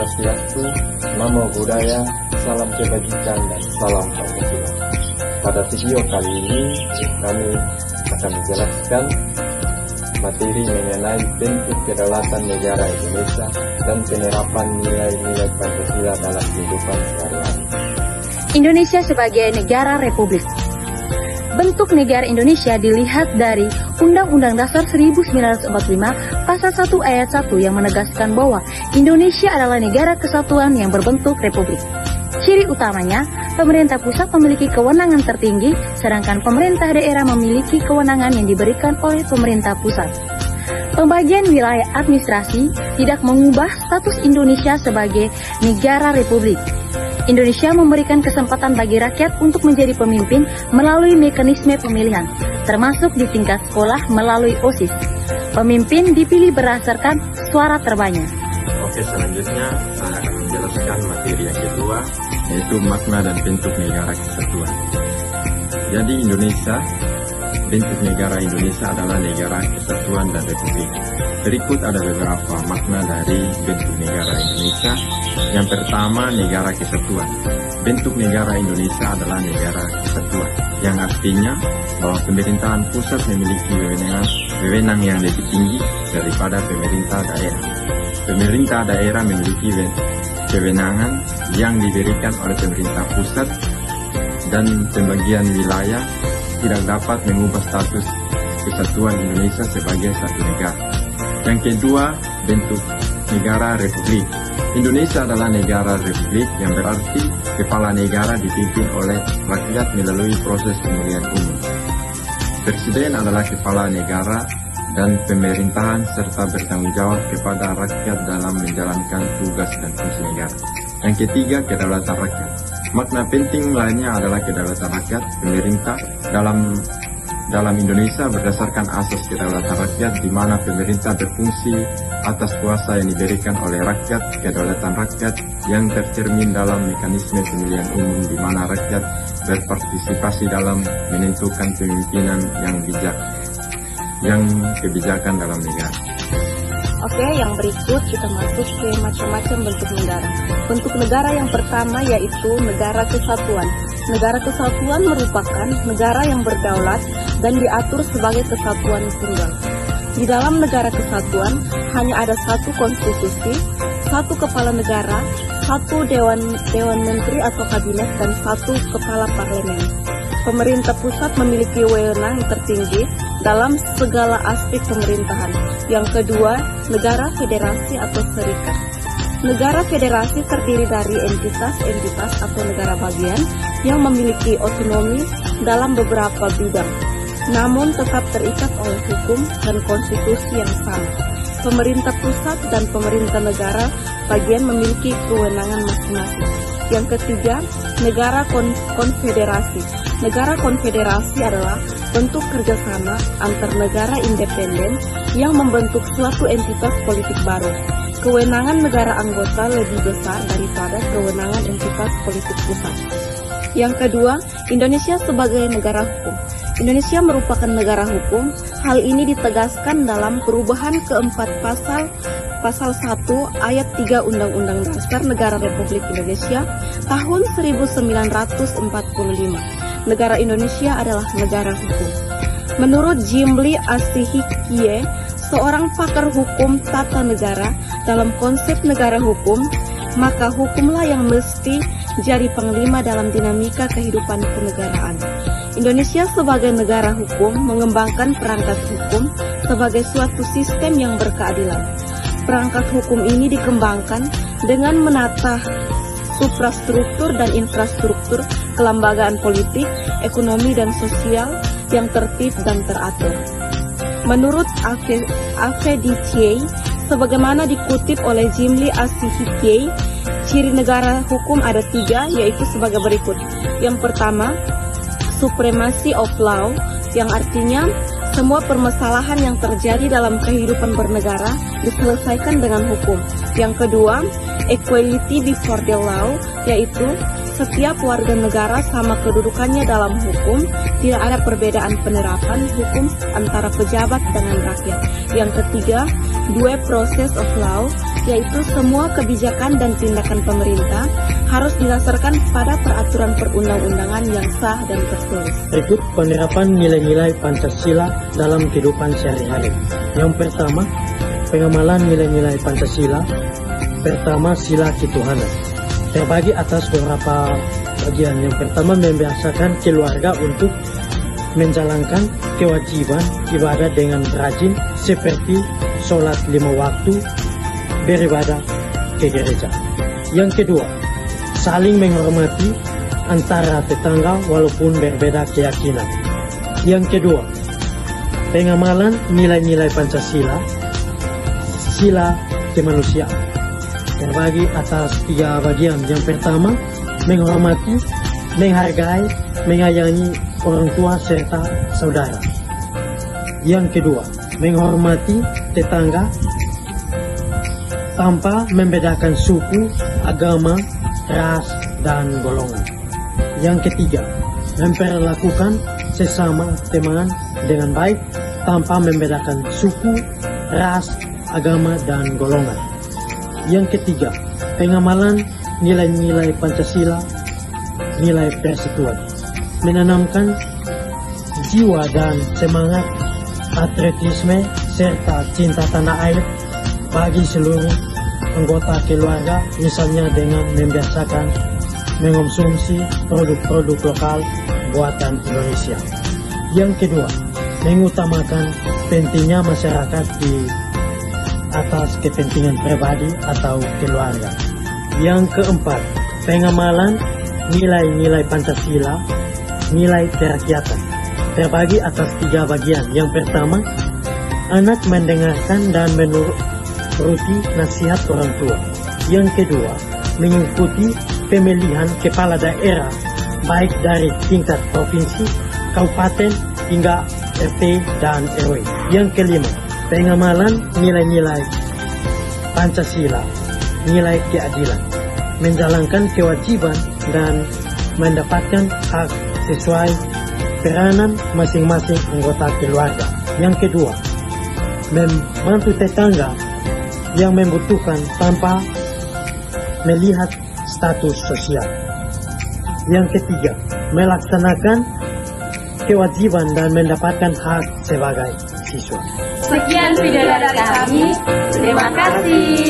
Swastiastu, Namo Buddhaya, salam kebajikan dan salam Pancasila. Pada video kali ini kami akan menjelaskan materi mengenai bentuk kedaulatan negara Indonesia dan penerapan nilai-nilai Pancasila dalam kehidupan sehari-hari. Indonesia sebagai negara republik. Bentuk negara Indonesia dilihat dari Undang-Undang Dasar 1945 Pasal 1 Ayat 1 yang menegaskan bahwa Indonesia adalah negara kesatuan yang berbentuk republik. Ciri utamanya, pemerintah pusat memiliki kewenangan tertinggi, sedangkan pemerintah daerah memiliki kewenangan yang diberikan oleh pemerintah pusat. Pembagian wilayah administrasi tidak mengubah status Indonesia sebagai negara republik. Indonesia memberikan kesempatan bagi rakyat untuk menjadi pemimpin melalui mekanisme pemilihan, termasuk di tingkat sekolah melalui OSIS. Pemimpin dipilih berdasarkan suara terbanyak. Oke, selanjutnya saya akan menjelaskan materi yang kedua, yaitu makna dan bentuk negara kesatuan. Jadi bentuk negara Indonesia adalah negara kesatuan dan republik. Berikut ada beberapa makna dari bentuk negara Indonesia. Yang pertama, negara kesatuan. Bentuk negara Indonesia adalah negara kesatuan, yang artinya bahwa pemerintahan pusat memiliki wewenang yang lebih tinggi daripada pemerintah daerah. Pemerintah daerah memiliki kewenangan yang diberikan oleh pemerintah pusat, dan pembagian wilayah tidak dapat mengubah status kesatuan Indonesia sebagai satu negara. Yang kedua, bentuk negara republik. Indonesia adalah negara republik, yang berarti kepala negara dipimpin oleh rakyat melalui proses pemilihan umum. Presiden adalah kepala negara dan pemerintahan serta bertanggung jawab kepada rakyat dalam menjalankan tugas dan fungsi negara. Yang ketiga, kedaulatan rakyat. Makna penting lainnya adalah kedaulatan rakyat. Pemerintah dalam Indonesia berdasarkan asas kedaulatan rakyat, di mana pemerintah berfungsi atas kuasa yang diberikan oleh rakyat. Kedaulatan rakyat yang tercermin dalam mekanisme pemilihan umum, di mana rakyat berpartisipasi dalam menentukan pemimpinan yang kebijakan dalam negara. Oke, yang berikut kita masuk ke macam-macam bentuk negara. Bentuk negara yang pertama yaitu negara kesatuan. Negara kesatuan merupakan negara yang berdaulat dan diatur sebagai kesatuan tunggal. Di dalam negara kesatuan hanya ada satu konstitusi, satu kepala negara, satu dewan menteri atau kabinet, dan satu kepala parlemen. Pemerintah pusat memiliki wewenang tertinggi dalam segala aspek pemerintahan. Yang kedua, negara federasi atau serikat. Negara federasi terdiri dari entitas-entitas atau negara bagian yang memiliki otonomi dalam beberapa bidang, namun tetap terikat oleh hukum dan konstitusi yang sama. Pemerintah pusat dan pemerintah negara bagian memiliki kewenangan masing-masing. Yang ketiga, negara konfederasi. Negara konfederasi adalah bentuk kerjasama antar negara independen yang membentuk suatu entitas politik baru. Kewenangan negara anggota lebih besar daripada kewenangan entitas politik pusat. Yang kedua, Indonesia sebagai negara hukum. Indonesia merupakan negara hukum. Hal ini ditegaskan dalam perubahan keempat pasal 1 ayat 3 Undang-Undang Dasar Negara Republik Indonesia tahun 1945. Negara Indonesia adalah negara hukum. Menurut Jimli Asihikie, seorang pakar hukum tata negara, dalam konsep negara hukum, maka hukumlah yang mesti jadi panglima dalam dinamika kehidupan kenegaraan. Indonesia sebagai negara hukum mengembangkan perangkat hukum sebagai suatu sistem yang berkeadilan. Perangkat hukum ini dikembangkan dengan menata suprastruktur dan infrastruktur kelembagaan politik, ekonomi, dan sosial yang tertib dan teratur. Menurut Afedicie, sebagaimana dikutip oleh Jimli Asihikie, ciri negara hukum ada 3, yaitu sebagai berikut. Yang pertama, supremacy of law, yang artinya semua permasalahan yang terjadi dalam kehidupan bernegara diselesaikan dengan hukum. Yang kedua, equality before the law, yaitu setiap warga negara sama kedudukannya dalam hukum, tidak ada perbedaan penerapan hukum antara pejabat dengan rakyat. Yang ketiga, due process of law, yaitu semua kebijakan dan tindakan pemerintah harus didasarkan pada peraturan perundang-undangan yang sah dan tertulis. Berikut penerapan nilai-nilai Pancasila dalam kehidupan sehari-hari. Yang pertama, pengamalan nilai-nilai Pancasila. Pertama, sila ketuhanan. Terbagi atas beberapa bagian. Yang pertama, membiasakan keluarga untuk menjalankan kewajiban ibadah dengan rajin seperti sholat 5 waktu, beribadah ke gereja. Yang kedua, saling menghormati antara tetangga walaupun berbeda keyakinan. Yang kedua, pengamalan nilai-nilai Pancasila, sila kemanusiaan. Terbagi atas 3 bagian. Yang pertama, menghormati, menghargai, menyayangi orang tua serta saudara. Yang kedua, menghormati tetangga tanpa membedakan suku, agama, ras, dan golongan. Yang ketiga, memperlakukan sesama teman dengan baik tanpa membedakan suku, ras, agama, dan golongan. Yang ketiga, pengamalan nilai-nilai Pancasila, nilai persatuan, menanamkan jiwa dan semangat patriotisme serta cinta tanah air bagi seluruh anggota keluarga, misalnya dengan membiasakan mengonsumsi produk-produk lokal buatan Indonesia. Yang kedua, mengutamakan pentingnya masyarakat di atas kepentingan pribadi atau keluarga. Yang keempat, pengamalan nilai-nilai Pancasila, nilai kerakyatan. Terbagi atas 3 bagian. Yang pertama, anak mendengarkan dan menuruti nasihat orang tua. Yang kedua, mengikuti pemilihan kepala daerah baik dari tingkat provinsi, kabupaten, hingga RT dan RW. Yang kelima, pengamalan nilai-nilai Pancasila, nilai keadilan, menjalankan kewajiban dan mendapatkan hak sesuai peranan masing-masing anggota keluarga. Yang kedua, membantu tetangga yang membutuhkan tanpa melihat status sosial. Yang ketiga, melaksanakan kewajiban dan mendapatkan hak sebagai siswa. Sekian video dari kami. Terima kasih.